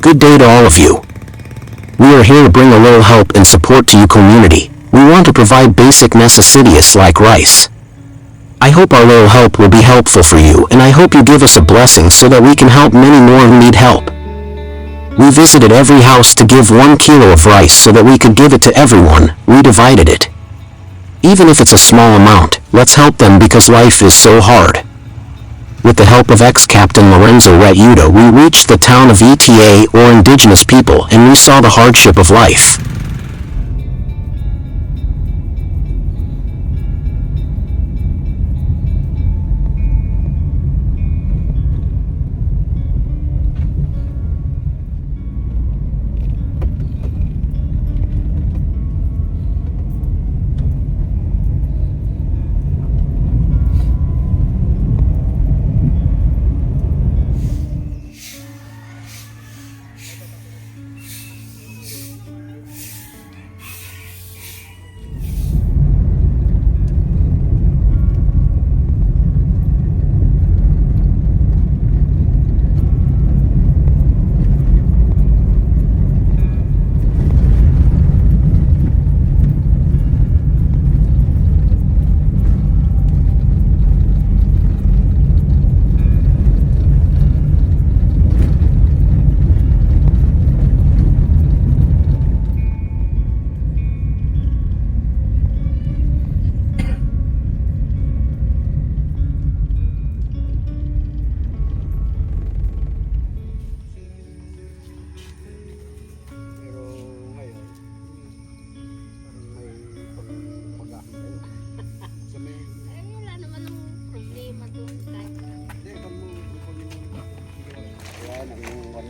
Good day to all of you. We are here to bring a little help and support to you community. We want to provide basic necessities like rice. I hope our little help will be helpful for you, and I hope you give us a blessing so that we can help many more who need help. We visited every house to give 1 kilo of rice so that we could give it to everyone. We divided it. Even if it's a small amount, let's help them because life is so hard. With the help of ex-Captain Lorenzo Retuda, we reached the town of ETA or indigenous people and we saw the hardship of life.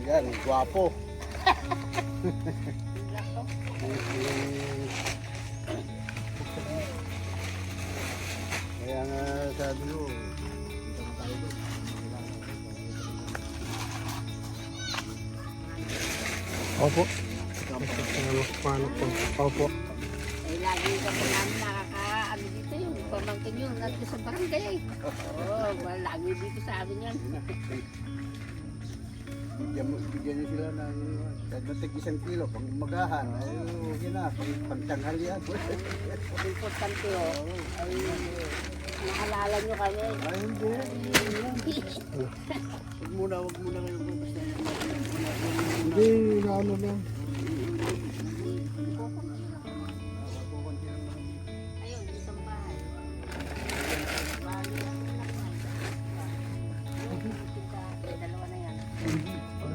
Yan, guwapo. Kaya nga sabi ko, punta na tayo doon. Opo. Paano po? Opo. Eh, lagi kami namin nakakaano dito yung pamangkin yun at sa barangay. Oo, lagi dito sa amin yan. Bigyan niyo sila ng dating 1 kilo pang umagahan. Ay, okay na, pang tanghalian. Importante ay naalala nyo kami. Ay, hindi. Huwag muna kayo basta. Hindi, ano lang. Ayun, isang bahay. Dalawa na yan.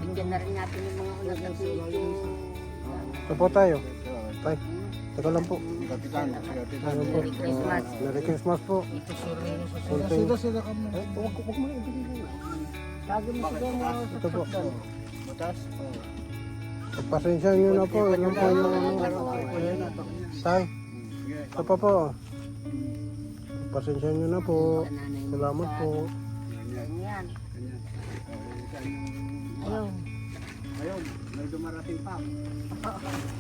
Bigyan na rin natin yung mga ulat na video. Ito po tayo. Tay, teka lang po. Kapitan. Ano po? Merry Christmas. Merry Christmas po. Sila kami. Huwag mo na ibigay mo. Lagi mo siguro Ito po. Matas? Pagpasensya nyo na po. Ilan po yung Tay, ito pa po. Pagpasensya nyo na po. Salamat po. Ganyan. Ayun. Ayun, may dumarating pa.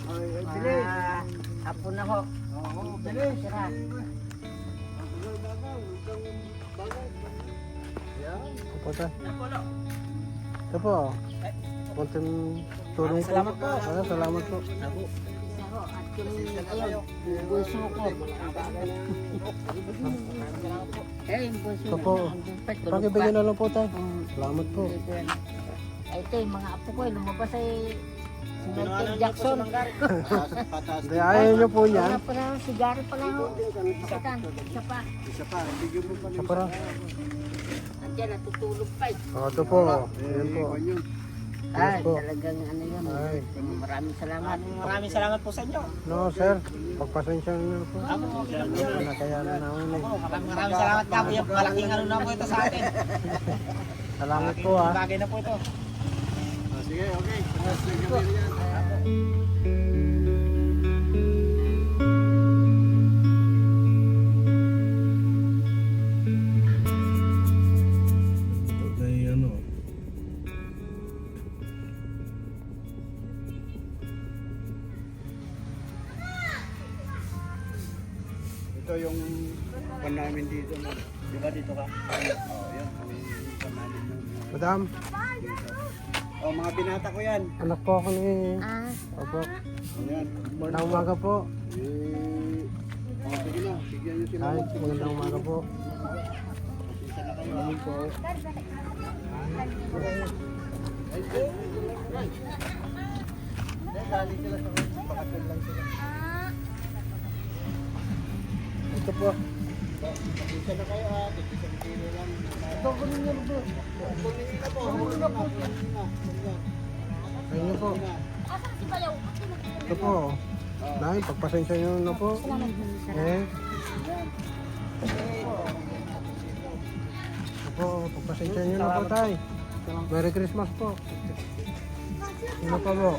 Ay, bilis. Apo na ho. Oo, bilis. Sira. Ito po tay. Ito po. Konting tulong po. Salamat po. Salamat po. Saro, at yung bunso ko. Yung bunso Ito po. Pakibigyan na lang po tay. Salamat po. Ay, ito yung mga apo ko, lumabas ay si Michael Jackson. Hindi, ayaw nyo po Wala yan. pa na, sigari pa lang ho. Isitan, isa pa. Isa pa, bigyan mo pa. Ito pa lang. Andiyan, natutulog pa eh. Ito po. Ayan po. Ay, po. talagang ano yun. Ay. Maraming salamat. Maraming salamat po sa inyo. No, sir. Pagpasensya nyo na po. Ako, Nakayanan namin eh. maraming salamat nga po. Yung malaking ano na po ito sa atin. Salamat po ah. Bagay na po ito. Sige, okay. Sige, yan. Ito yung pan namin dito. Di ba dito ka? Oo, yan. Ang pan namin. Madam, O, mga binata ko yan. Anak po ako ni... Ah, Opo. Ayan. Magandang umaga po. Sige na. Bigyan nyo sila. Ay, magandang umaga po. Ayun po. Dali sila sa pakatid lang sila. Ito po. Isa na kayo ha. Isang kilo lang. Ito, kunin nyo bro. Kunin nyo na po. Kunin na po. Sa inyo po. Ito po. Nay, pagpasensya nyo na po. Eh. Ito po, pagpasensya nyo na po tay. Merry Christmas po. Sino pa po?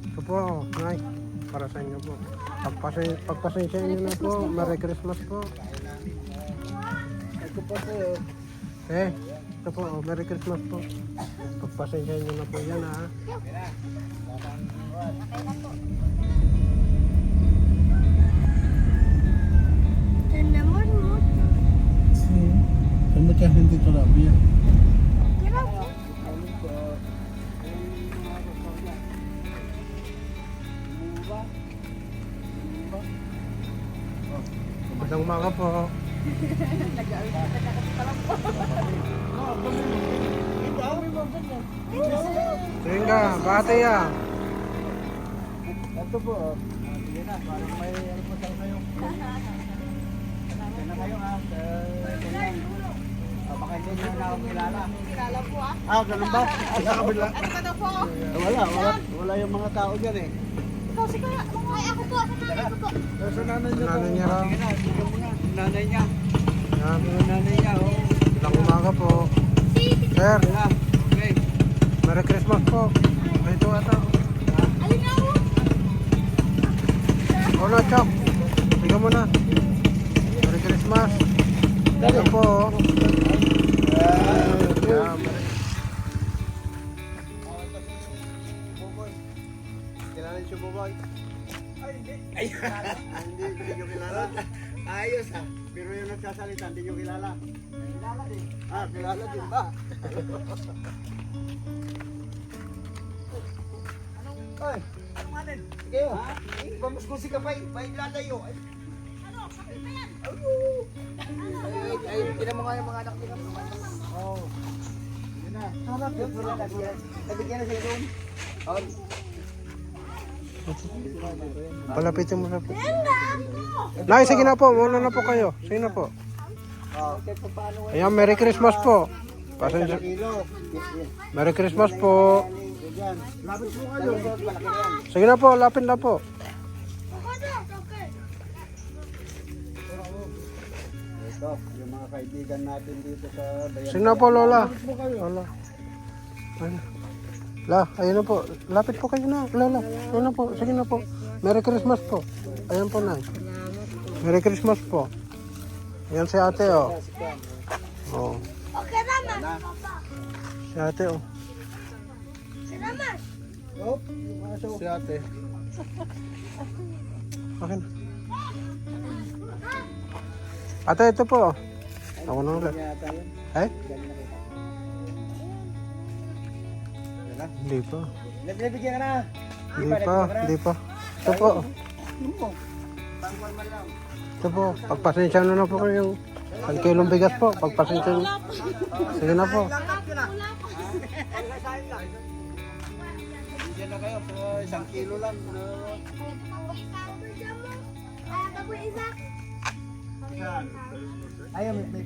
Ito po, Nay. Para sa inyo po. Pagpasensya nyo na po. Merry Christmas po. Ito po po. Eh, ito po. Merry Christmas po. Pagpasensya nyo na po yan ha. Ano ka hindi ko labi yan? Magandang umaga po. Sige ka, bate ya. Ito po. Sige na. Parang may ano po tayo kayo. Sige na kayo ha. Baka hindi nyo na ako kilala. Kilala po ah. Ah, ganun ba? Sa kabila. Ano ka daw po? Wala yung mga tao dyan eh. Ikaw si Kuya. Ay, ako po. Ako nanay ko po. Sa nanay niya Nanay niya raw. Sige na, sige mo na. Nanay niya. Yan. Yung nanay niya, oh. Magandang umaga po. Sir, Sige na. Okay. Merry Christmas po. Ito ata. Alin na ako? Hola, Chok. Sige mo na. Merry Christmas. Ito po. Yeah, Kilala niyo si Boboy? Ay, hindi. Hindi nyo kilala. Ayos ha. Pero yung nagsasalita, hindi nyo kilala. Kilala din. Ah, kilala din ba? Ay, manin. Sige ha. Vamos kung si Kapay. May lalayo. Ano? Kapit pa yan. Ay, tinan mo nga yung mga anak nila. Oo. Yun na. Harap yun. Nabigyan na sila doon. Oh. Palapitin mo na po. Nay, sige na po. Muna na po kayo. Sige na po. Ayan, Merry Christmas po. Pasensya. Kilo. Merry Christmas po. Yan. Lapit po kayo. Sige na po, lapit na po. Ito, yung mga kaibigan natin dito sa Bayan. Sige na po, Lola. Lola. Ayun. La, ayun na po. Lapit po kayo na, Lola. Ayun na po. Sige na po. Merry Christmas po. Ayan po na. Merry Christmas po. Ayan si ate, oh. Oh. Okay naman. Si ate, oh. Naman. Oh, yung aso. Si ate. Okay na. Ate, ito po. Ako na ulit. Yata yun. Eh? Yan na. Hindi pa. Nagbibigyan ka na. Hindi pa. Ito po. Tangwal man lang. Ito po. Pagpasensya na po kayo. 1 kilong bigas po. Pagpasensya na. Sige na po. Bigyan na kayo po. 1 kilo lang. Ayaw, may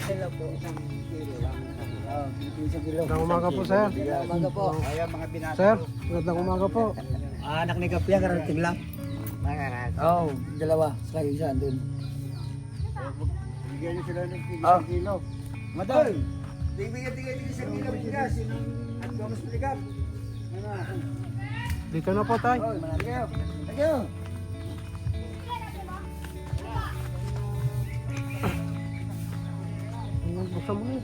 Hello po. Magandang umaga po, sir. Umaga po. Ayan, mga binata. Sir, magandang umaga po. Anak ni Kapian, karating lang. Oo, dalawa. Saka isa andun. Bigyan niyo sila ng Ah. kilo. Madol! Bigyan isang kilo bigas. At mas bigat. Dito na po, tay. Thank you. Thank you. Buksan mo yun.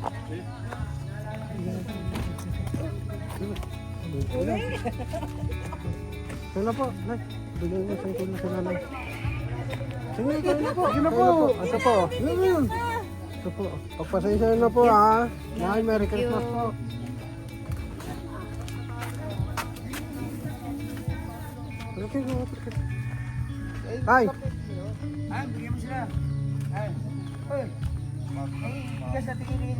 Sige na po, nay. Bigyan mo sa kilo sa nanay. Sige, kayo na po. Sige na po. Ito po. Ito po. Pagpasensya na po, ha. Nay, Merry Christmas po. Okay, Tay, Ay, bigyan mo sila. Ay. Ay. Bigas na tingin.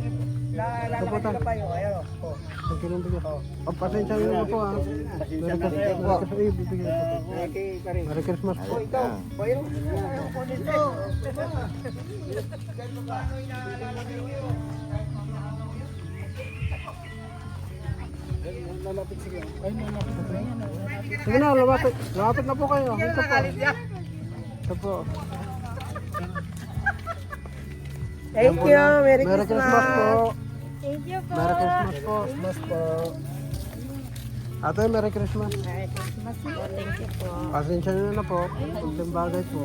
Lalaki ka pa yun. Ayan o. ang kilong bigyan. Pagpasensya nyo na po, ha. Merry Christmas. Bibigyan ko po. Merry Christmas po. Ikaw. Bayo. Kunin ito. Sige na, lapit. Lapit na po kayo. Ito po. Ito po. Thank you. Merry Merry Christmas po. Thank you po. Merry Christmas po. Christmas po. Ate, Merry Christmas. Merry Christmas po. Thank you po. Pasensya nyo na po. Kunting bagay po.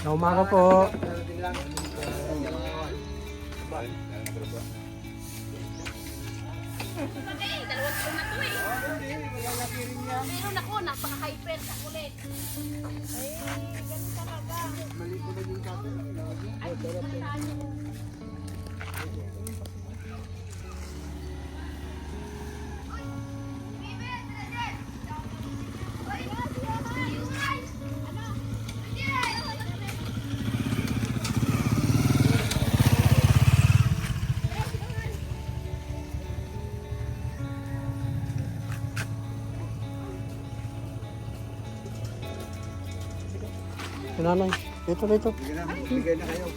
Na umaga po. Meron ako, napaka-hyper sa kulit. Ay, ganun talaga. Ay, tandaan niyo. Nanay, dito. Bigay na kayo.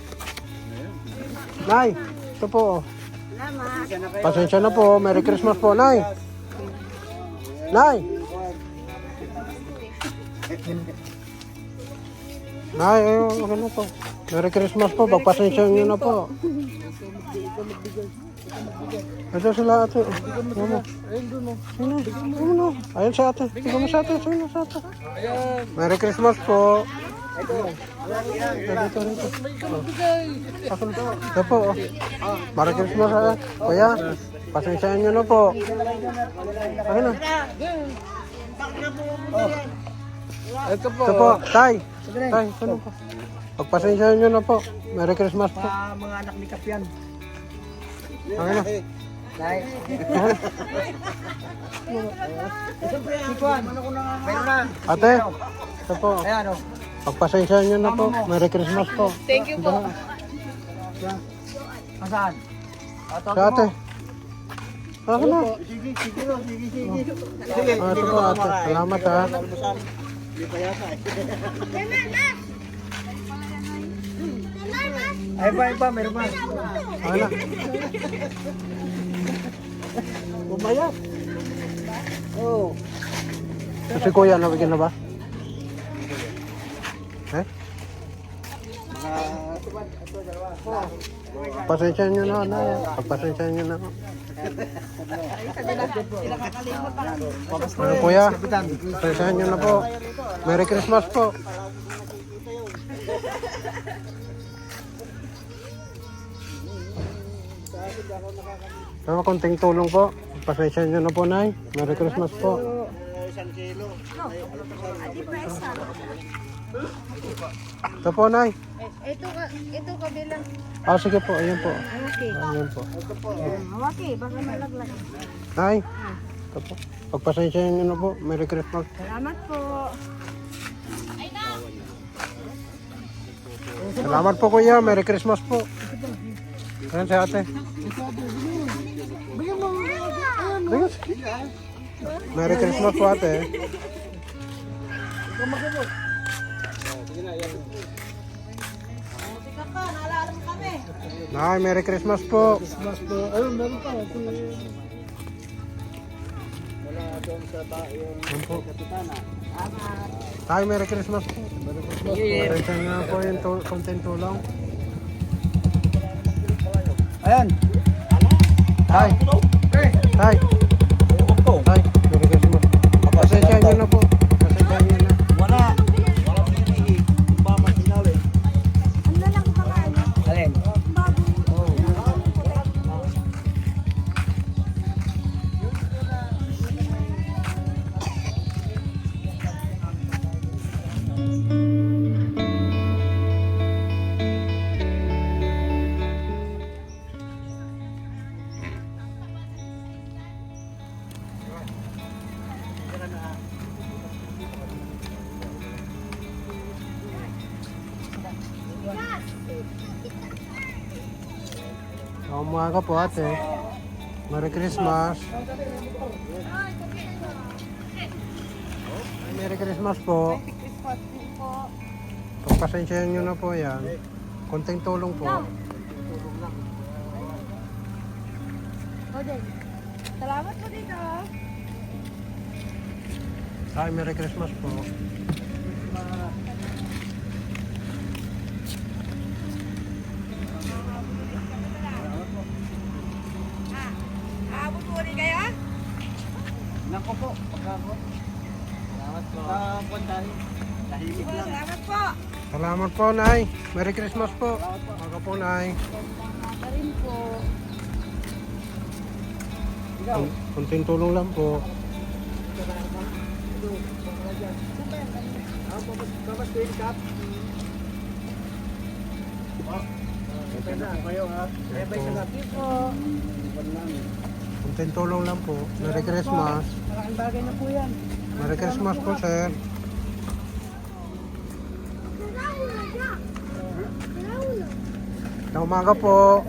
Nay, ito po. Pasensya na po. Merry Christmas po, Nay. Nay. Nay, okay na po. Merry Christmas po. Pagpasensya nyo na po. Ito sila ate. Ayun na. Ayun sa ate. Tignan mo sa ate. Ayun sa ate. Merry Christmas po. Dito. Ako na. Ito po. Merry Christmas ha. Kuya, pasensyahan nyo na po. Ayun na. Ito po. Tay. Tay, ito na po. Pagpasensyahan nyo na po. Merry Christmas po. Mga anak ni Kapian. Ayun na. Dahil. Sikuan. Meron na. Ate, ito po. Ayan o. Pagpasensyahan nyo na po. Merry Christmas po. Thank you po. Masaan? Sa ate. Ako na. Sige. Ito po ate. Salamat ha. Hindi pa yata eh. Ay ba, meron ba? Ako na. Bumayat. Oo. Si Kuya, nabigyan na ba? Eh? Pasensyahan nyo na, Nay. Pagpasensyahan nyo na. Ano Kuya? Pasensyahan nyo na po. Merry Christmas po. Pero konting tulong po. Pasensya nyo na po, Nay. Merry Christmas po. Isang kilo. Ito po, Nay. Ito kabilang. Ah, sige po. Ayan po. Okay. Ayan po. Okay, baka malaglag. Nay. Ito po. Pagpasensya nyo na po. Merry Christmas. Salamat po. Salamat po, Kuya. Merry Christmas po. Ayan si ate. Ayos. Merry Christmas po, ate. Nay, Merry Christmas po. Ayun po. Tay, Merry Christmas po. Pasensya nyo na po yung konting tulong. Ayan. Tay. Tay. Tay, Merry Christmas. Pasensya nyo na po. Pasensya nyo na. Wala. Wala mo yung ipaman sinali. Ano lang pa nga? Alin? Umaga po, ate. Merry Christmas. Merry Christmas po. Pagpasensyahan nyo na po yan. Konting tulong po. Odin. Salamat po dito. Ay, Merry Christmas po. Aabot po rin kayo? Nako po. Pagkako. Salamat po. Puntahin. Tahimik lang. Salamat po. Salamat po, Nay. Merry Christmas po. Umaga po, Nay. Salamat rin po. Konting tulong lang po. Kayo ha. Thank you po. Konting tulong lang po. Merry Christmas. Malaking bagay na po yan. Merry Christmas po, sir. Na umaga po.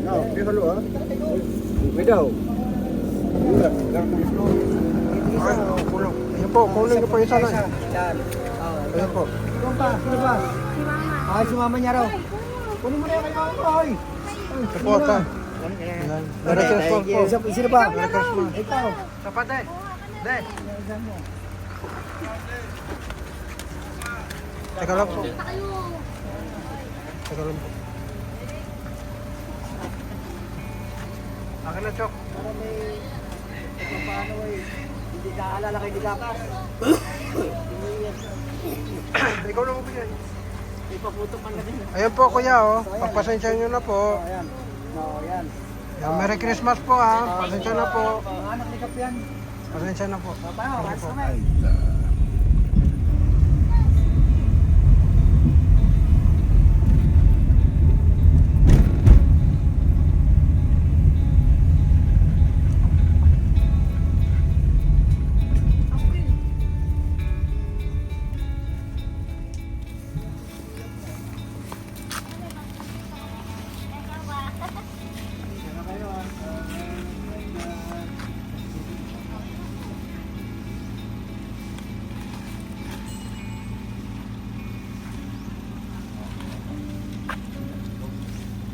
No, di halo ah. May daw. Ay, kulong. Ayan po, kunin ko po isa na. Yan. Ayan po. Sino pa? Sino ba? Ay, si mama niya raw. Kunin mo na yung kay mama ko. Ay. Ito po, ata. Ayan. Merry Christmas po. Sino ba? Merry Christmas. Ikaw. Sapat eh. De. Teka lang po. Teka lang po. Akin na, Chok. Para may paano ay hindi kaalala kay Dilakas. Ikaw na magbigay. Ipaputo pa na din. Ayan po, kuya, oh. Pagpasensya nyo na po. Ayan. No, ayan. Yan, Merry Christmas po, ha. Pasensya na po. Anak ni Kapian. Pasensya na po. Paano? Sige po.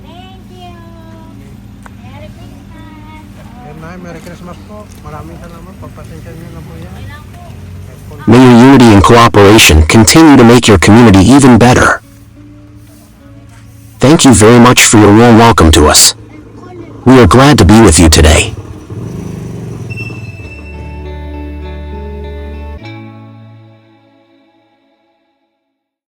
Thank you. Merry Christmas. Ayan na, Merry Christmas po. Maraming salamat. Pagpasensya nyo na po yan. May your unity and cooperation continue to make your community even better. Thank you very much for your warm welcome to us. We are glad to be with you today.